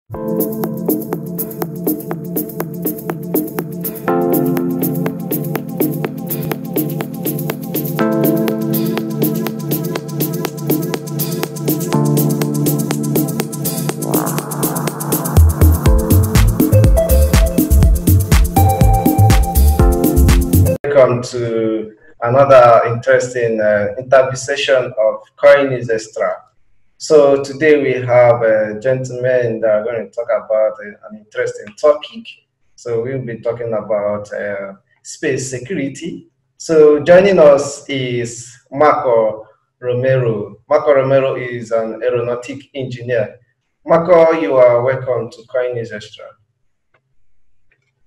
Welcome to another interesting interview session of Coinnewsextra. So today we have gentlemen that are going to talk about an interesting topic. So we'll be talking about space security. So joining us is Marco Romero. Marco Romero is an aeronautic engineer. Marco, you are welcome to Coinnewsextra.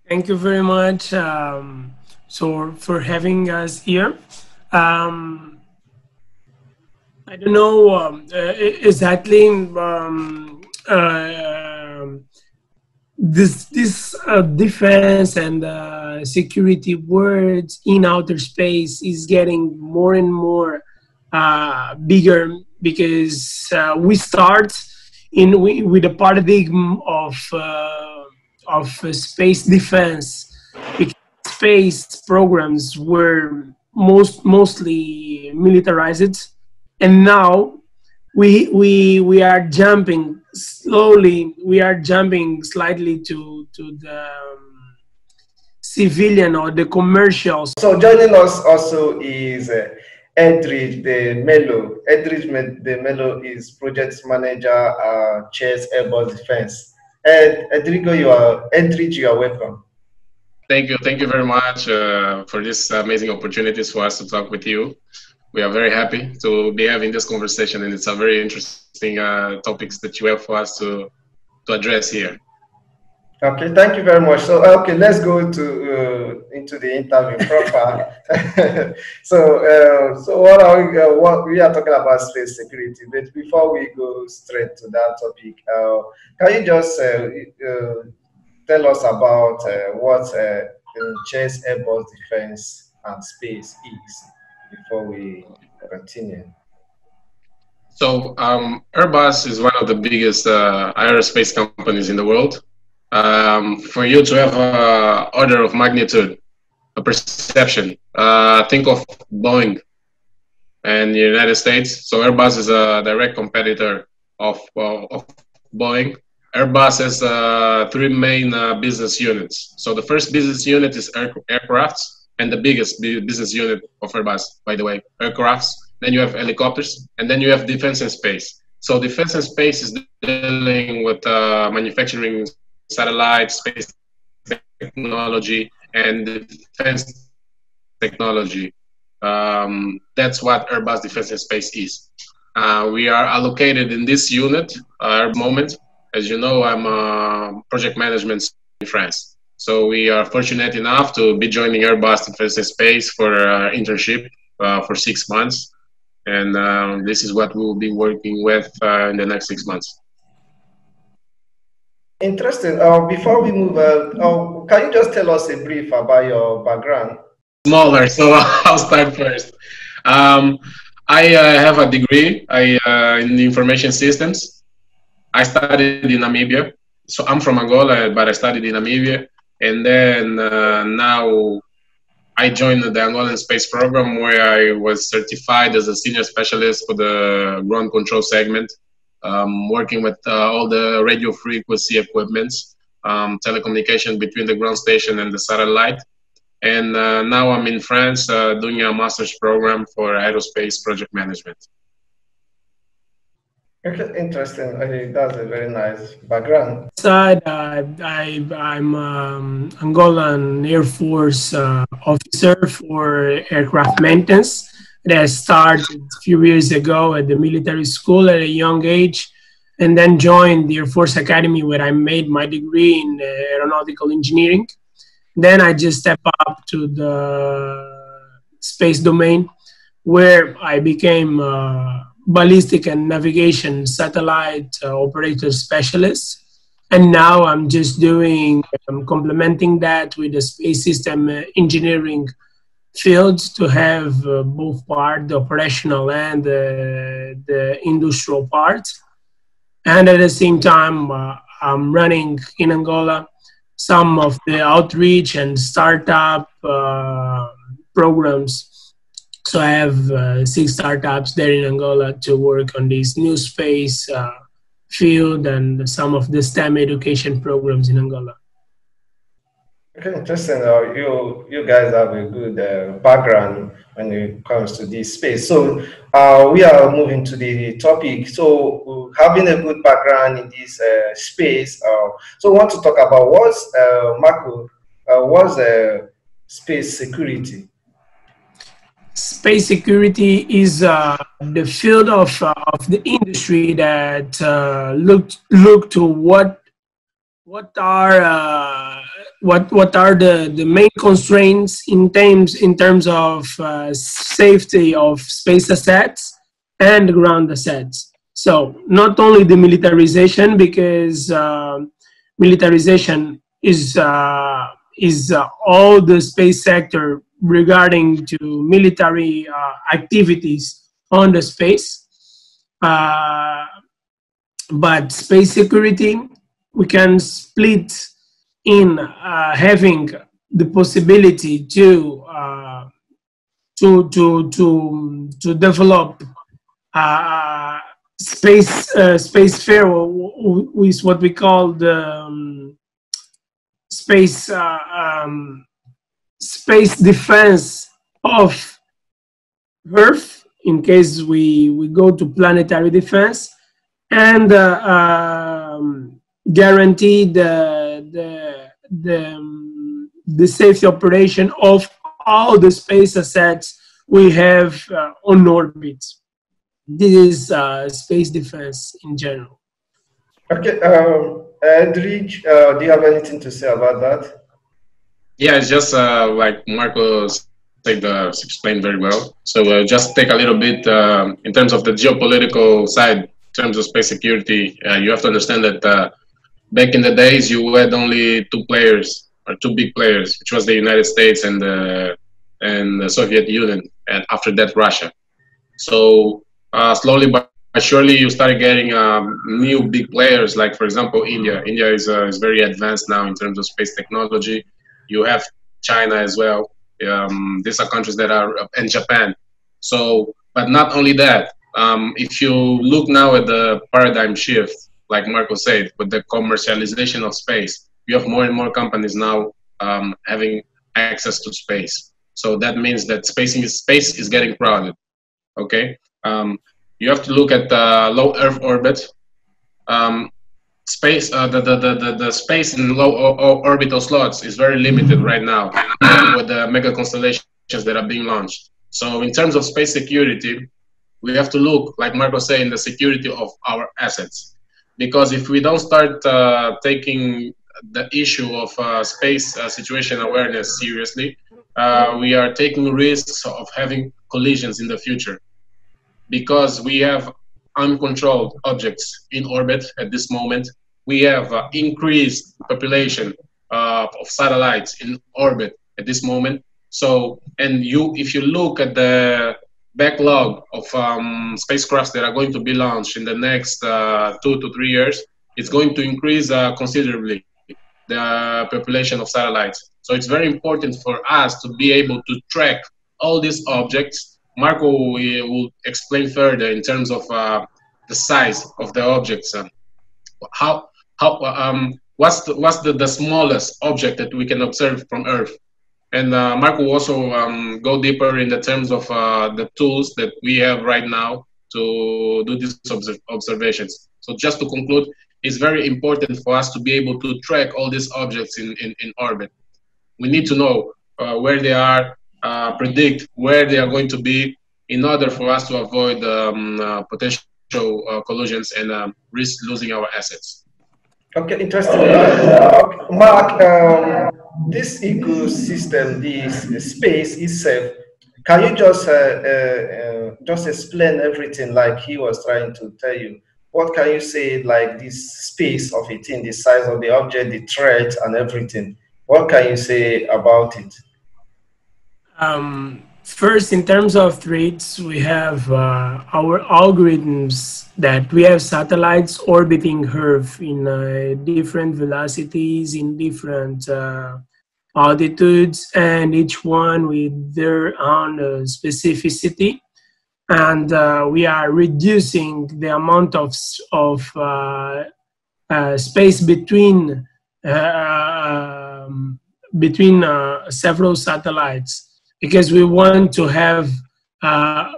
Thank you very much. For having us here. I don't know exactly this defense and security words in outer space is getting more and more bigger, because we start with a paradigm of space defense. Space programs were mostly militarized, and now we are jumping slowly. We are jumping slightly to the civilian or the commercial. So joining us also is Edridge De Mello. Edridge De Mello is project manager, Chairs Airbus Defense. Edridge, you are welcome. Thank you very much for this amazing opportunities for us to talk with you. We are very happy to be having this conversation, and it's a very interesting topics that you have for us to address here. Okay, thank you very much. So, okay, let's go into the interview proper. So what we are talking about space security, but before we go straight to that topic, can you just tell us about what Chairs Airbus Defense and Space is before we continue? So Airbus is one of the biggest aerospace companies in the world. For you to have an order of magnitude, a perception, think of Boeing and the United States. So Airbus is a direct competitor of Boeing. Airbus has three main business units. So the first business unit is aircrafts, and the biggest business unit of Airbus, by the way, aircrafts. Then you have helicopters, and then you have defense and space. So defense and space is dealing with manufacturing satellites, space technology, and defense technology. That's what Airbus Defense and Space is. We are allocated in this unit at the moment. As you know, I'm a project management in France. So we are fortunate enough to be joining Airbus Defense and Space for internship for 6 months. And this is what we will be working with in the next 6 months. Interesting. Before we move on, can you just tell us a brief about your background? Smaller, so I'll start first. I have a degree in information systems. I studied in Namibia. So I'm from Angola, but I studied in Namibia. And then now I joined the Angolan space program, where I was certified as a senior specialist for the ground control segment, working with all the radio frequency equipments, telecommunication between the ground station and the satellite. And now I'm in France doing a master's program for aerospace project management. Okay, interesting. I think that's a very nice background. Side, I'm Angolan Air Force officer for aircraft maintenance. That started a few years ago at the military school at a young age, and then joined the Air Force Academy, where I made my degree in aeronautical engineering. Then I just stepped up to the space domain, where I became ballistic and navigation satellite operator specialist. And now I'm just complementing that with the space system engineering fields to have both part, the operational and the industrial part. And at the same time, I'm running in Angola some of the outreach and startup programs. So I have 6 startups there in Angola to work on this new space field and some of the STEM education programs in Angola. Okay, interesting. You guys have a good background when it comes to this space. So we are moving to the topic. So having a good background in this space. So I want to talk about what's space security. Space security is the field of the industry that look to what are the main constraints in terms of safety of space assets and ground assets. So not only the militarization, because militarization is all the space sector regarding to military activities on the space. But space security, we can split in having the possibility to develop space fair, with what we call the space space defense of Earth in case we go to planetary defense, and guarantee the safety operation of all the space assets we have on orbit. This is space defense in general. Okay, Edrich, do you have anything to say about that? Yeah, it's just like Marco said, explained very well. So just take a little bit in terms of the geopolitical side, in terms of space security. You have to understand that back in the days, you had only 2 players, or 2 big players, which was the United States and the Soviet Union, and after that, Russia. So slowly but surely, you started getting new big players, like, for example, India. India is very advanced now in terms of space technology. You have China as well. These are countries that are, and Japan. So, but not only that, if you look now at the paradigm shift, like Marco said, with the commercialization of space, you have more and more companies now having access to space. So that means that space is getting crowded. Okay, you have to look at low Earth orbit. Space, the space in low orbital slots is very limited right now with the mega constellations that are being launched. So in terms of space security, we have to look, like Marco said, in the security of our assets. Because if we don't start taking the issue of space situation awareness seriously, we are taking risks of having collisions in the future. Because we have uncontrolled objects in orbit at this moment, we have increased population of satellites in orbit at this moment. So, and if you look at the backlog of spacecrafts that are going to be launched in the next 2 to 3 years, it's going to increase considerably the population of satellites. So it's very important for us to be able to track all these objects. Marco will explain further in terms of the size of the objects. What's the smallest object that we can observe from Earth? And Marco will also go deeper in the terms of the tools that we have right now to do these observations. So just to conclude, it's very important for us to be able to track all these objects in orbit. We need to know where they are, predict where they are going to be, in order for us to avoid potential collisions and risk losing our assets. Okay, interesting. Mark, this ecosystem, this space itself, can you just explain everything like he was trying to tell you? What can you say, like this space of it, in the size of the object, the threat, and everything? What can you say about it? First, in terms of threats, we have our algorithms that we have satellites orbiting Earth in different velocities, in different altitudes, and each one with their own specificity. And we are reducing the amount of space between several satellites, because we want to have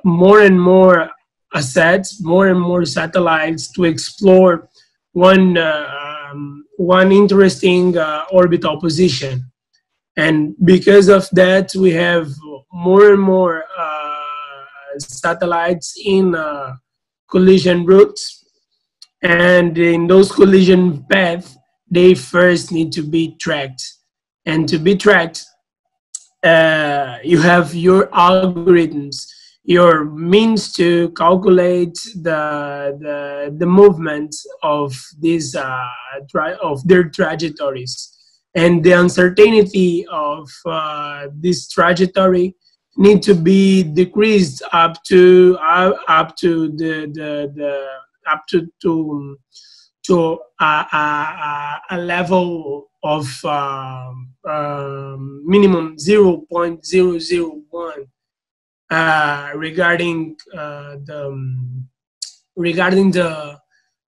more and more assets, more and more satellites to explore one interesting orbital position. And because of that, we have more and more satellites in collision routes. And in those collision paths, they first need to be tracked. And to be tracked, you have your algorithms, your means to calculate the movement of these of their trajectories, and the uncertainty of this trajectory need to be decreased up to a level of minimum 0.001 regarding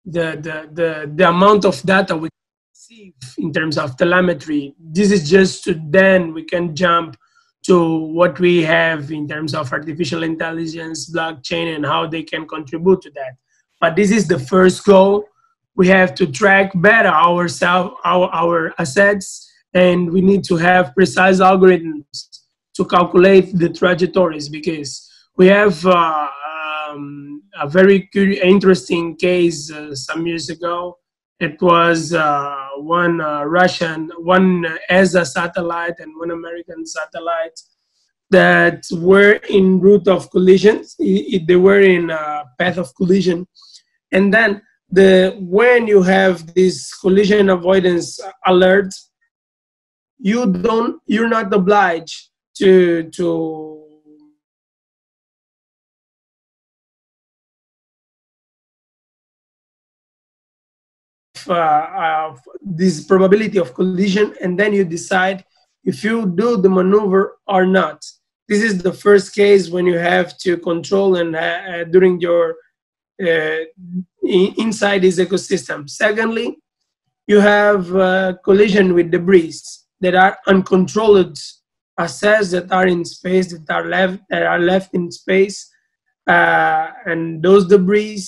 the amount of data we receive in terms of telemetry. This is just to then we can jump to what we have in terms of artificial intelligence, blockchain, and how they can contribute to that. But this is the first goal. We have to track better our assets, and we need to have precise algorithms to calculate the trajectories, because we have a very interesting case some years ago. It was one Russian, one ESA satellite and one American satellite that were in route of collisions. They were in path of collision. And then when you have this collision avoidance alert, you're not obliged to this probability of collision, and then you decide if you do the maneuver or not. This is the first case when you have to control and during your inside this ecosystem. Secondly, you have collision with debris that are uncontrolled assets that are in space, that are left in space, and those debris,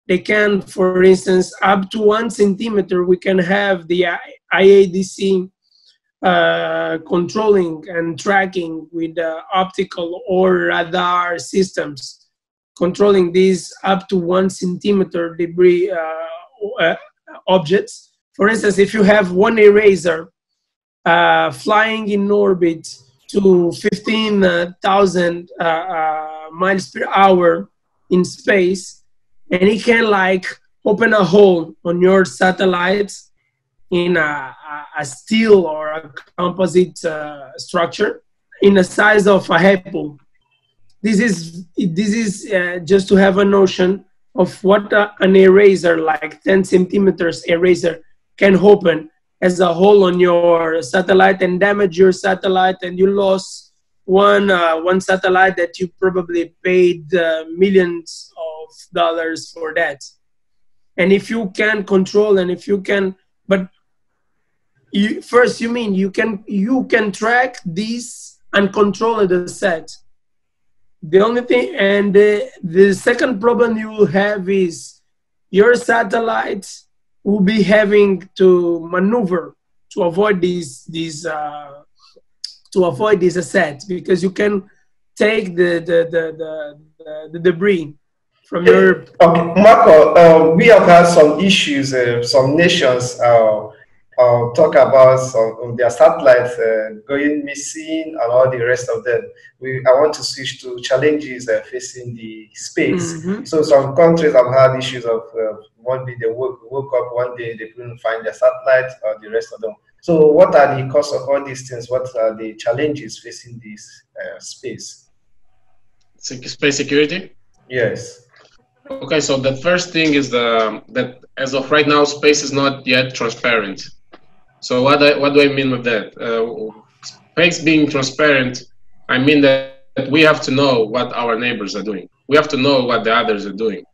they can, for instance, up to 1 centimeter, we can have the IADC controlling and tracking with optical or radar systems, controlling these up to 1 centimeter debris objects. For instance, if you have one eraser flying in orbit to 15,000 miles per hour in space, and it can like open a hole on your satellite in a steel or a composite structure in the size of a apple. This is just to have a notion of what an eraser, like 10 centimeters eraser, can open as a hole on your satellite and damage your satellite, and you lost one satellite that you probably paid millions of dollars for that. And if you can control, and if you can, but you can track these uncontrolled assets. The only thing, and the second problem you will have is your satellite will be having to maneuver to avoid these assets, because you can take the debris from your. Okay, Marco, we have had some issues. Some nations talk about their satellites going missing and all the rest of them. I want to switch to challenges facing the space. Mm-hmm. So some countries have had issues of one day they woke up one day they couldn't find their satellites or the rest of them. So what are the causes of all these things? What are the challenges facing this space? space security. Yes. Okay, so the first thing is that as of right now, space is not yet transparent. So what do I mean with that? Space being transparent, I mean that we have to know what our neighbors are doing. We have to know what the others are doing.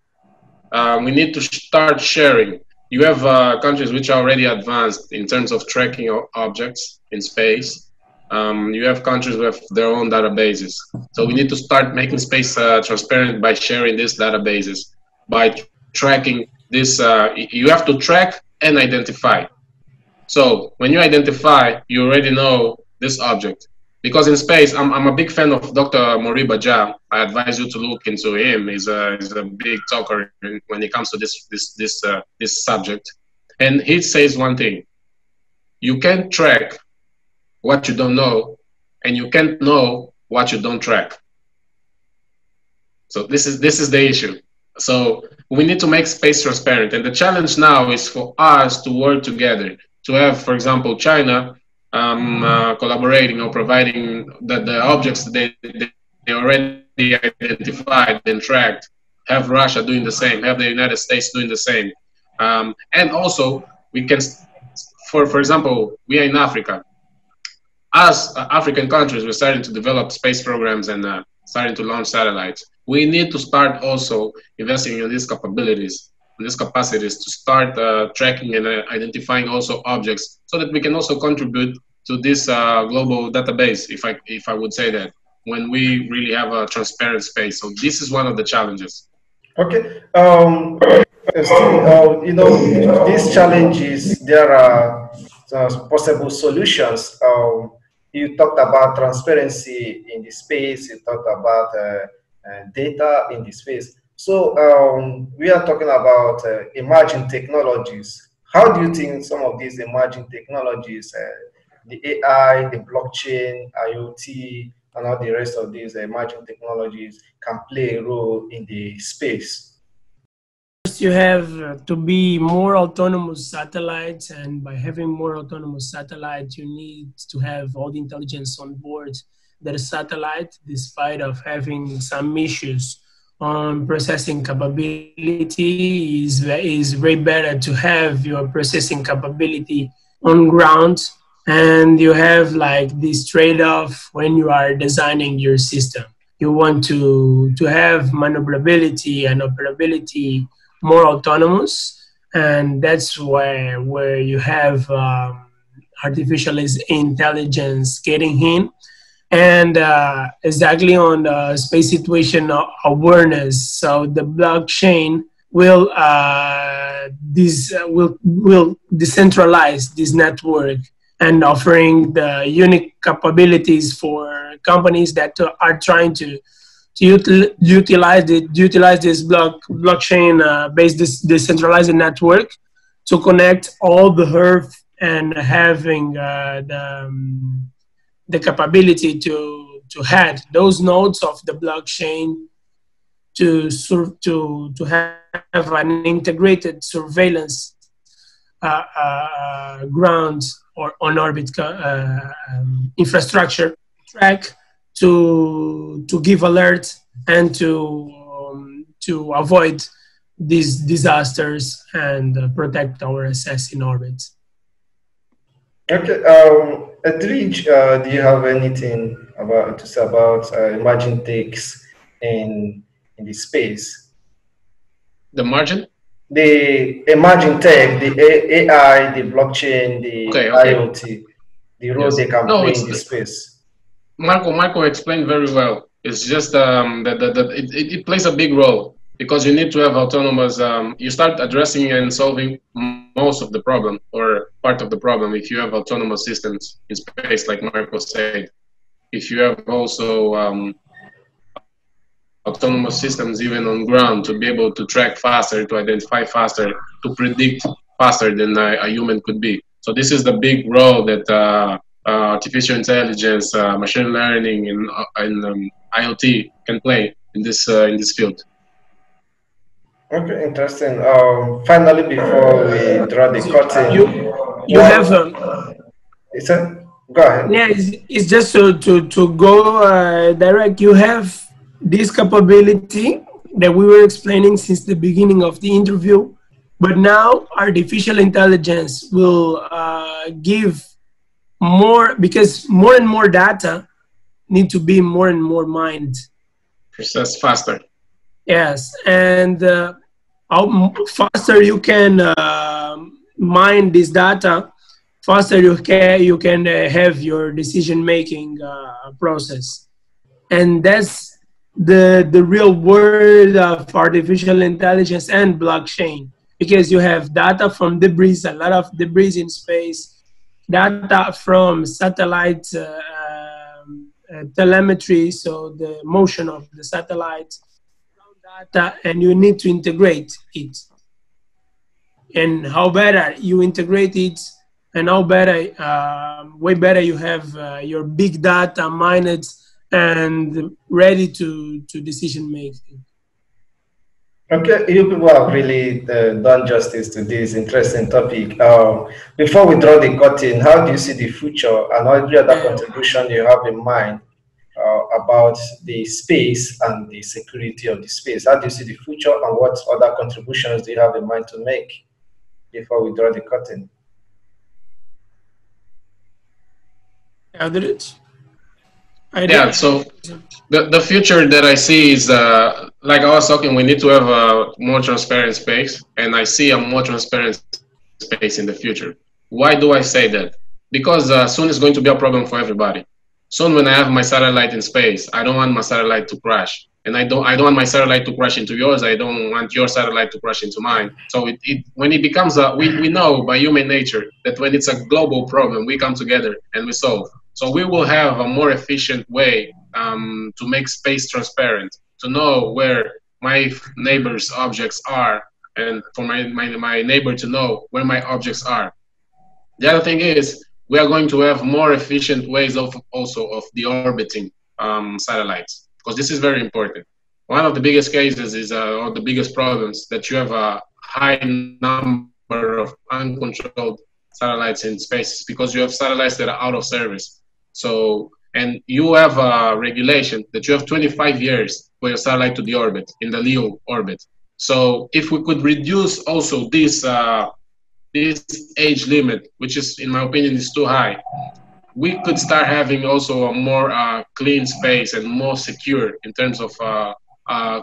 We need to start sharing. You have countries which are already advanced in terms of tracking objects in space. You have countries with their own databases. So we need to start making space transparent by sharing these databases, by tracking this. You have to track and identify. So when you identify, you already know this object. Because in space, I'm a big fan of Dr. Moriba Jah. I advise you to look into him. He's a big talker when it comes to this subject. And he says one thing: you can't track what you don't know, and you can't know what you don't track. So this is the issue. So we need to make space transparent, and the challenge now is for us to work together. To have, for example, China collaborating or providing the objects that they already identified and tracked, have Russia doing the same, have the United States doing the same. And also, we can, for example, we are in Africa. As African countries, we're starting to develop space programs and starting to launch satellites. We need to start also investing in these capabilities, in these capacities to start tracking and identifying also objects, so that we can also contribute to this global database, if I would say that, when we really have a transparent space. So this is one of the challenges. Okay. You know, these challenges, there are possible solutions. You talked about transparency in the space. You talked about data in the space. So we are talking about emerging technologies. How do you think some of these emerging technologies, the AI, the blockchain, IoT, and all the rest of these emerging technologies can play a role in the space? You have to be more autonomous satellites, and by having more autonomous satellites, you need to have all the intelligence on board the satellite, despite of having some issues on processing capability. Is way better to have your processing capability on ground, and you have like this trade-off when you are designing your system. You want to have maneuverability and operability more autonomous, and that's where you have artificial intelligence getting in, and exactly on the space situation awareness. So the blockchain will will decentralize this network and offering the unique capabilities for companies that are trying to utilize this blockchain based decentralized network to connect all the Earth, and having the capability to head those nodes of the blockchain to have an integrated surveillance ground or on orbit infrastructure track to give alert and to avoid these disasters and protect our assets in orbit. Okay, Edridge, do you have anything to say about emerging techs in the space? The margin? The emerging tech, the AI, the blockchain, the IoT, the role they can play in the space. Marco explained very well. It's just that it plays a big role, because you need to have autonomous. You start addressing and solving most of the problem, or part of the problem, if you have autonomous systems in space, like Marco said. If you have also autonomous systems even on ground, to be able to track faster, to identify faster, to predict faster than a human could be. So this is the big role that artificial intelligence, machine learning, and IoT can play in this field. Okay, interesting. Finally, before we draw the curtain, you have go ahead. Yeah, it's just to go direct. You have this capability that we were explaining since the beginning of the interview, but now artificial intelligence will give more, because more and more data need to be more and more mined. Process faster. Yes, and how faster you can mine this data, faster you can have your decision making process, and that's the real world of artificial intelligence and blockchain, because you have data from debris, a lot of debris in space, data from satellite telemetry, so the motion of the satellite data, and you need to integrate it. And how better you integrate it, and how better, way better you have your big data mined and ready to decision making. Okay, you people have really done justice to this interesting topic. Before we draw the curtain, how do you see the future and every other contribution you have in mind about the space and the security of the space? How do you see the future, and what other contributions do you have in mind to make before we draw the curtain? Yeah, so the future that I see is, like I was talking, we need to have a more transparent space, and I see a more transparent space in the future. Why do I say that? Because soon it's going to be a problem for everybody. Soon, when I have my satellite in space, I don't want my satellite to crash, and I don't want my satellite to crash into yours. I don't want your satellite to crash into mine. So when it becomes we know by human nature that when it's a global problem, we come together and we solve. So we will have a more efficient way to make space transparent, to know where my neighbor's objects are, and for my neighbor to know where my objects are. The other thing is, we are going to have more efficient ways of the orbiting satellites, because this is very important. One of the biggest cases is, or the biggest problems, that you have a high number of uncontrolled satellites in space, because you have satellites that are out of service. So, and you have a regulation that you have 25 years for your satellite to deorbit in the LEO orbit. So if we could reduce also this age limit, which is, in my opinion, is too high, we could start having also a more clean space and more secure in terms of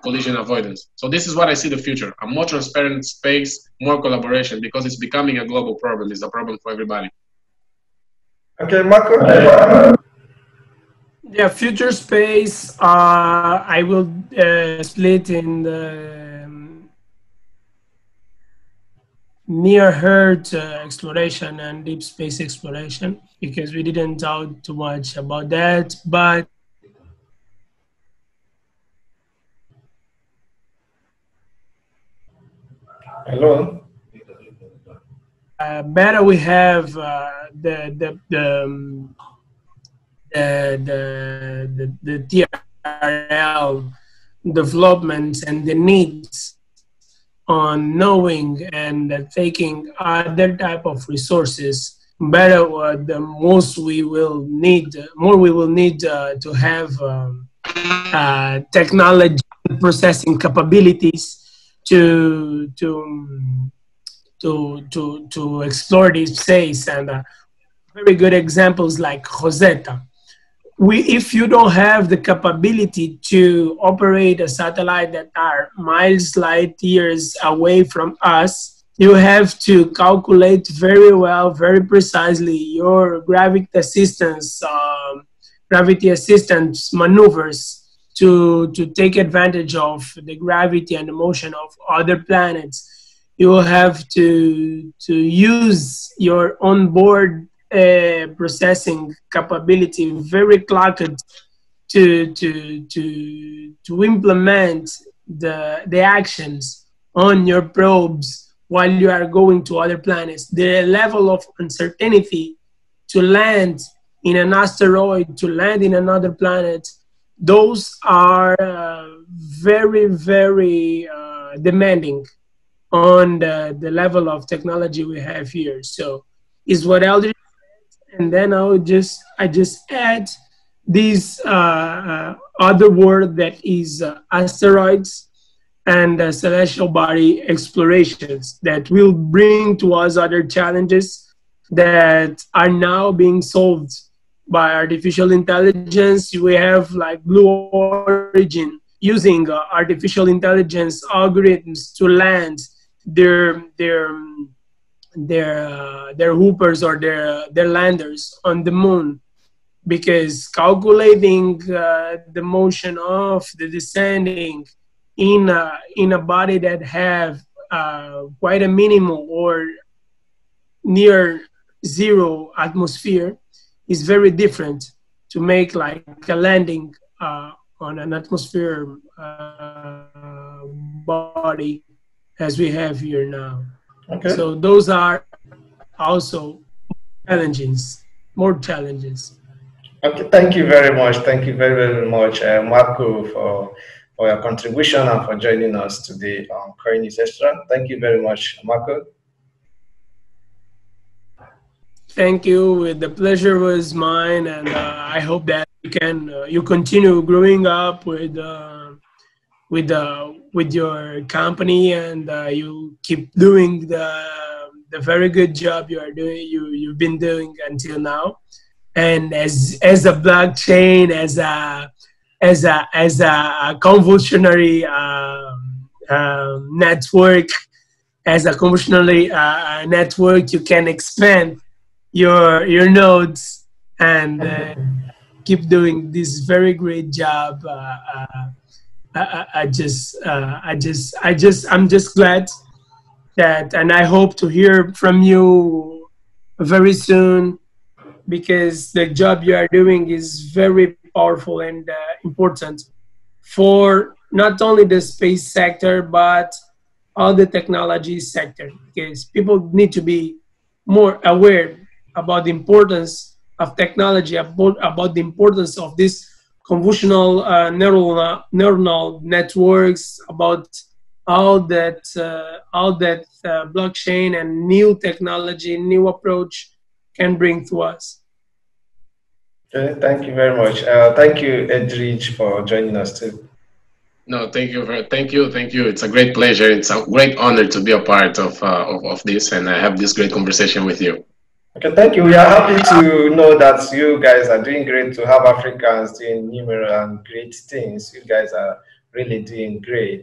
collision avoidance. So this is what I see the future: a more transparent space, more collaboration, because it's becoming a global problem. It's a problem for everybody. Okay, Marco. Yeah, future space. I will split in the near Earth exploration and deep space exploration, because we didn't talk too much about that. But Hello. better we have the TRL developments and the needs on knowing and taking other type of resources, better the most we will need, more we will need to have technology processing capabilities to explore this space. And very good examples like Rosetta. If you don't have the capability to operate a satellite that are miles, light years away from us, you have to calculate very well, very precisely your gravity assistance maneuvers to take advantage of the gravity and the motion of other planets. You will have to use your onboard processing capability very clocked to implement the actions on your probes while you are going to other planets. The level of uncertainty to land in an asteroid, to land in another planet, those are very, very demanding on the level of technology we have here. So is what Eldridge, and then I just add this other world that is asteroids and celestial body explorations that will bring to us other challenges that are now being solved by artificial intelligence. We have like Blue Origin using artificial intelligence algorithms to land their their their hoopers or their landers on the moon, because calculating the motion of the descending in a body that have quite a minimal or near zero atmosphere is very different to make like a landing on an atmosphere body as we have here now. Okay. So those are also more challenges. Okay, thank you very much. Thank you very, very much, Marco, for your contribution and for joining us today on Coinnewsextra. Thank you very much, Marco. Thank you. The pleasure was mine, and I hope that you continue growing up with your company, and you keep doing the very good job you've been doing until now. And as a blockchain, as a convolutionary network, as a convolutionary network, you can expand your nodes and keep doing this very great job. I'm just glad that, and I hope to hear from you very soon, because the job you are doing is very powerful and important for not only the space sector but all the technology sector, because people need to be more aware about the importance of technology, about the importance of this convolutional neuronal networks, about all that blockchain and new technology, new approach can bring to us. Okay, thank you very much. Thank you, Edrich, for joining us too. No, thank you. Thank you. It's a great pleasure. It's a great honor to be a part of this and have this great conversation with you. Okay, thank you. We are happy to know that you guys are doing great, to have Africans doing numerous and great things. You guys are really doing great.